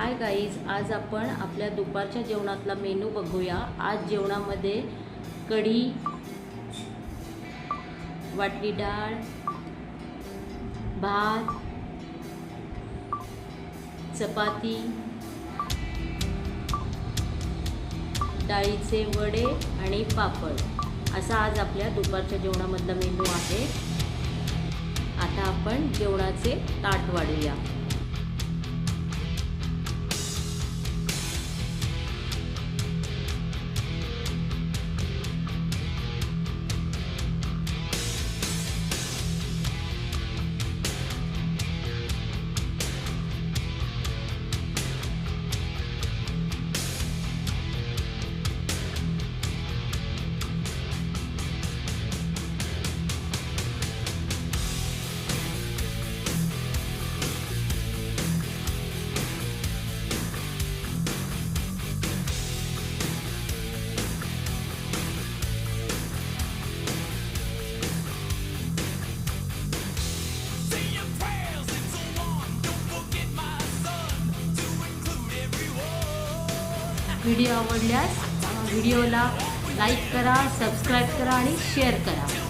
Hi guys, आज आपण आपल्या दुपारच्या जेवणातला मेनू बघूया। आज जेवणामध्ये कढी, वाटली डाळ, भात, चपाती, डाळीचे वडे आणि पापड असा आज आपल्या दुपारच्या जेवणामधला मेनू आहे। आता आपण जेवणाचे ताट वाढूया। व्हिडिओ आवडल्यास व्हिडिओला लाईक करा, सबस्क्राईब करा आणि शेअर करा।